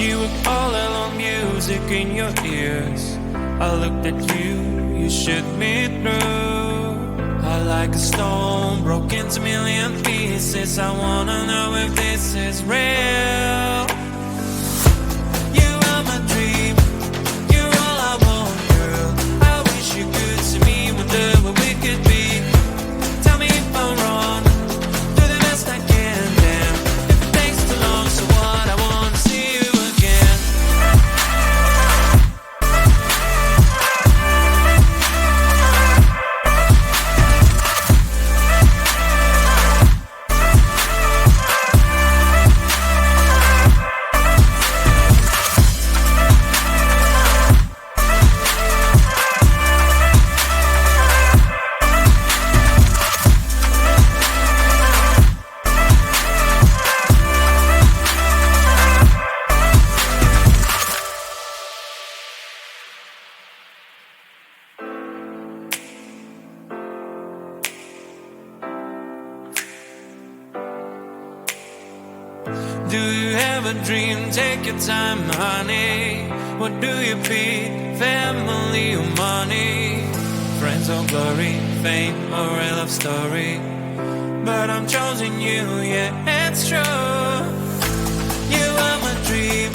You were all alone, music in your ears. I looked at you, you shook me through. I like a stone, broke into million pieces. I wanna know if this is real. You are my dream, you're all I want, girl. I wish you could see me, wonder what we could be. Tell me if I'm wrong, do the best I can, damn. If it takes too long, so what, I wanna see you again. Do you have a dream? Take your time, honey. What do you feed? Family or money? Friends or glory? Fame or a love story? But I'm choosing you, yeah, it's true. You are my dream,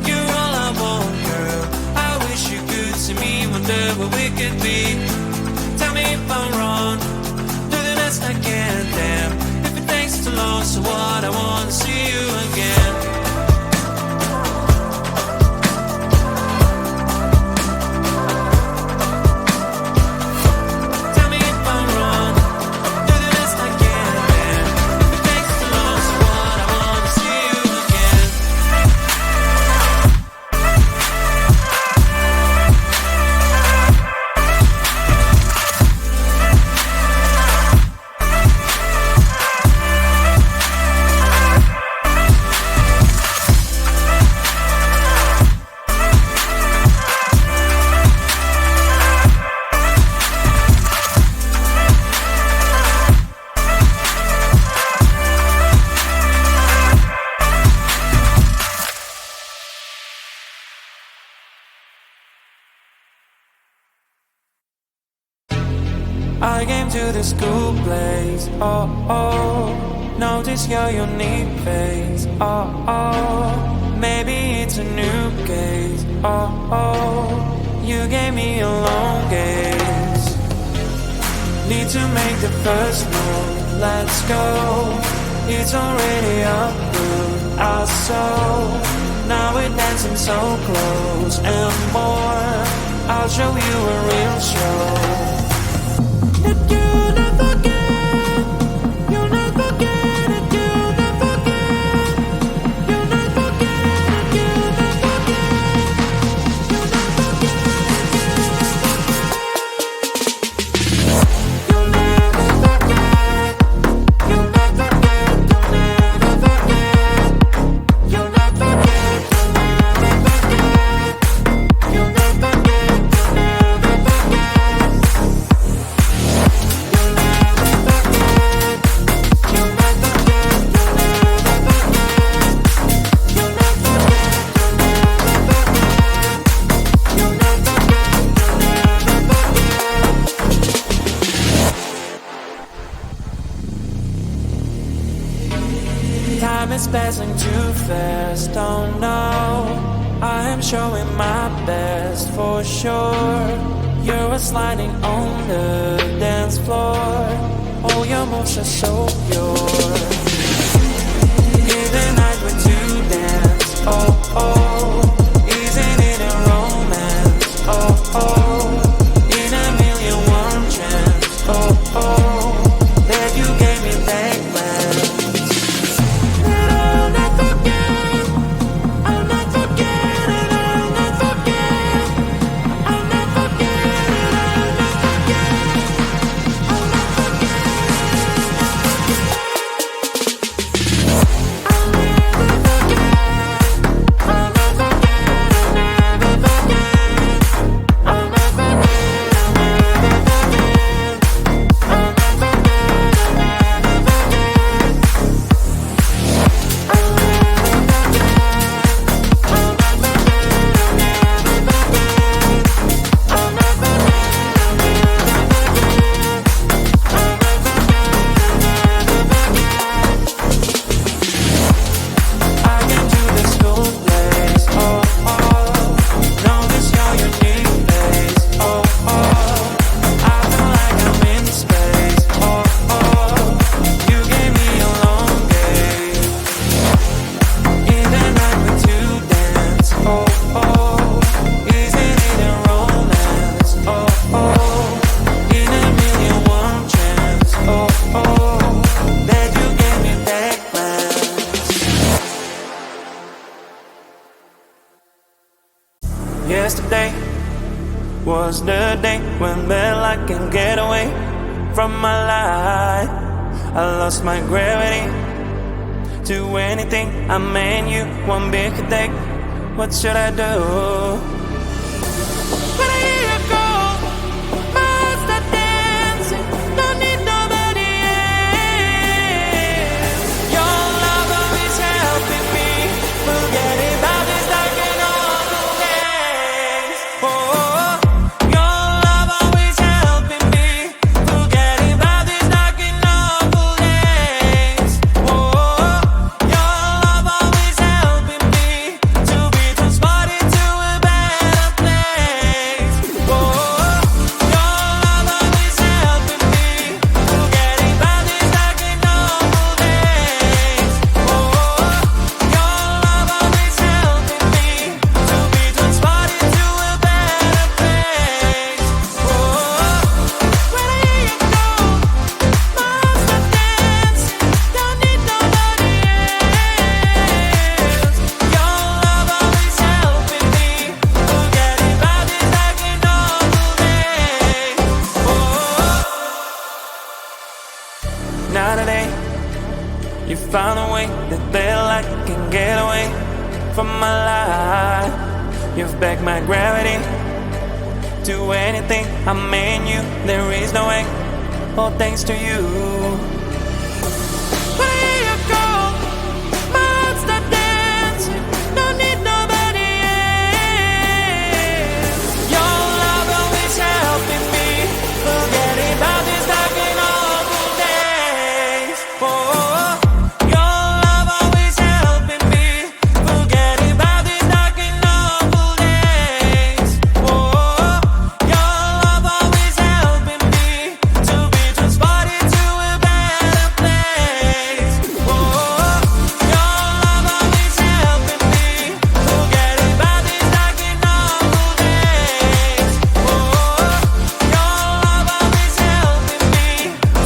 you're all I want, girl. I wish you could see me, wonder what we could be. Tell me if I'm wrong, do the best I can, damn. If it takes too long, so what, I wanna see you again. Tell me if I'm wrong, do the best I can, damn. If it takes too long, so what, I wanna see you again. I came to this cool place, oh, oh. Notice your unique face, oh, oh. Maybe it's a new case, oh, oh. You gave me a long gaze. Need to make the first move, let's go. It's already up to our soul. Now we're dancing so close and more. I'll show you a real show. That you'll never get, you'll never get it, you'll never get, you'll never get it, you'll never get, you'll never get it, you'll never forget, you'll never get, you'll never forget, you'll never get, you'll never get, you'll never Time is passing too fast, oh no. I am showing my best for sure. You're sliding on the dance floor. All your moves are so pure. Here's the night we're to dance, oh oh. Isn't it a romance, oh oh. In a million one chance, oh oh. That you gave me back glance. That I'll not forget, I'll not forget it, I'll not forget, I'll not forget it, I'll not forget, I'll not forget. Yesterday was the day when well I can get away from my life. I lost my gravity to anything. I mean you one big day. What should I do? When I hear you go, my heart start dancing. Don't need nobody else. Your love always helping me forget about this dark and awful days. Oh, your love always helping me forget about this dark and awful days. Oh, your love always helping me to be transported to a better place. Oh, your love always helping me forget about this dark and awful days. Oh, your love always helping me to be transported to a better place. Oh, when I hear you go, my heart starts dancing. Don't need nobody else. Your love always helping me forget about this dark and awful days. Oh, now today you found a way that well I can get away from my life. You've begged my gravity to anything. I mean you, there is no way. All thanks to you. When I hear you go, my heart start dancing. Don't need nobody else. Your love always helping me forget about this dark and awful days. Oh, your love always helping me forget about this dark and awful days. Oh, your love always helping me to be transported to a better place. Oh, your love always helping me forget about this dark and awful days. Oh, your love always helping me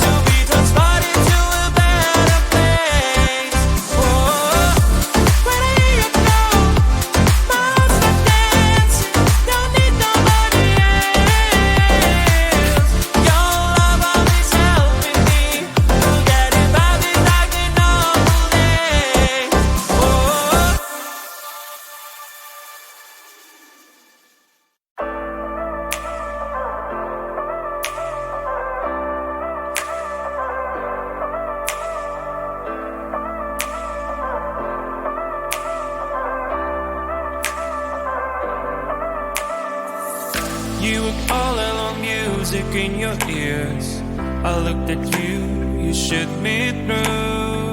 to be transported to a better place. Oh, when I hear you go, my heart starts dancing. Don't need nobody else. Your love always helping me forget about this dark and awful days. Oh. You were all alone, music in your ears. I looked at you, you shook me through.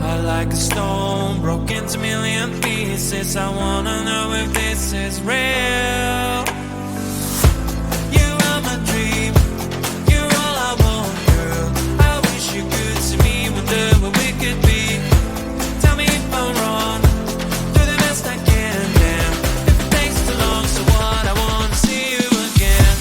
I like a stone, broke into million pieces. I wanna know if this is real. You are my dream, you're all I want, girl. I wish you could see me, wonder what we could be. Tell me if I'm wrong, do the best I can, damn. If it takes too long, so what? I wanna see you again.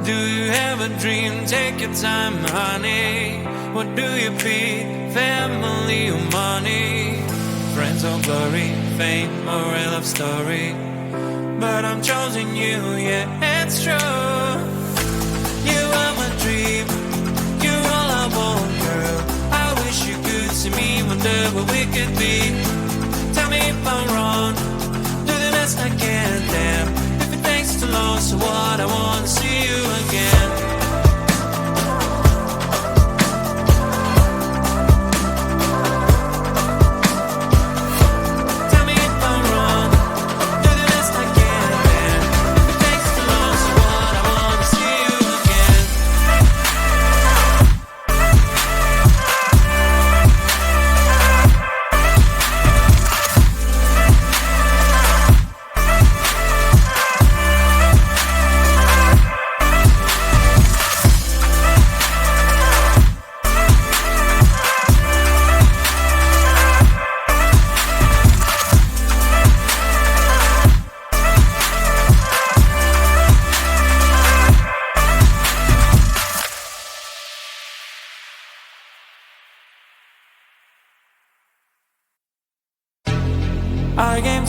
Do you have a dream? Take your time, honey. What do you feed? Family or money? Friends or glory? Fame or a love story? But I'm choosing you, yeah, it's true. You are my dream, you're all I want, girl. I wish you could see me, wonder what we could be. Tell me if I'm wrong, do the best I can, damn. If it takes too long, so what? I wanna see you again. Tell me if I'm wrong, do the best I can, damn. If it takes too long, so what? I wanna see you again.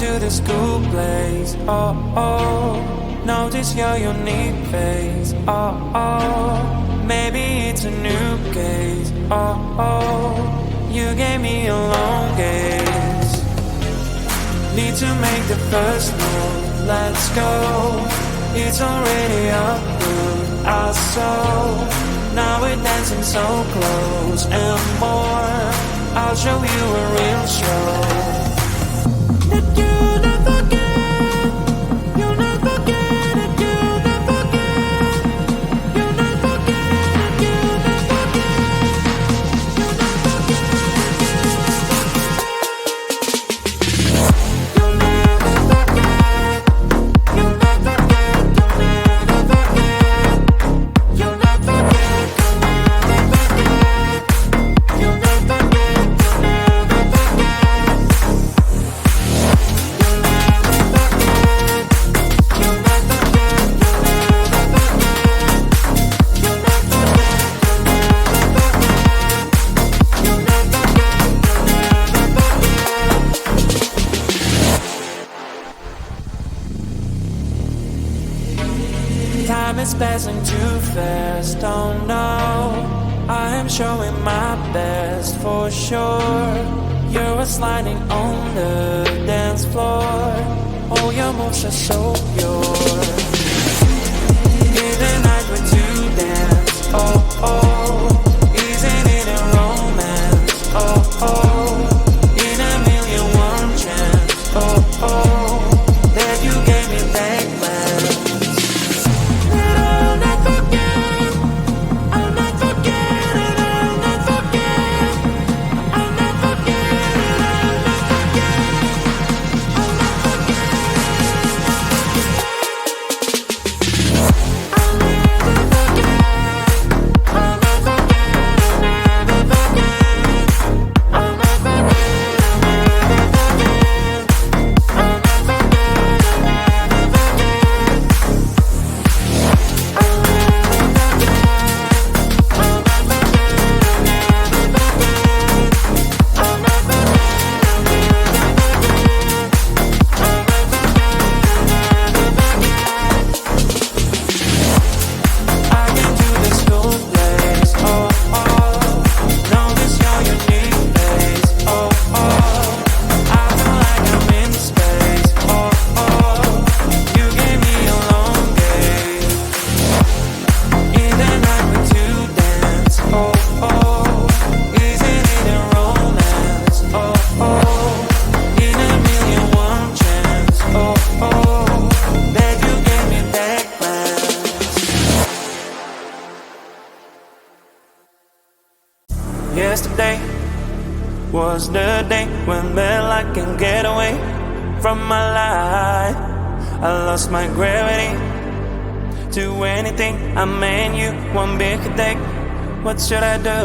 into the school place. Oh, oh, notice your unique face. Oh, oh, maybe it's a new case. Oh, oh, you gave me a long gaze. Need to make the first move, let's go. It's already up, good, I saw. Now we're dancing so close and more. I'll show you a real show. That you'll never forget, you'll never forget it, you'll never forget, you'll never forget it, you'll never forget, you'll never forget, you'll never forget, you'll never forget, you'll never forget, you'll never forget, you'll never forget. Time is passing too fast, oh no. I am showing my best for sure. You're sliding on the dance floor. Oh, your moves are so pure. In the night we're to dance, oh, oh. Isn't it a romance, oh, oh. In a million one chance, oh, oh. That you gave me back when. Yesterday was the day when I can get away from my life. I lost my gravity to anything. I mean, you one big headache. What should I do?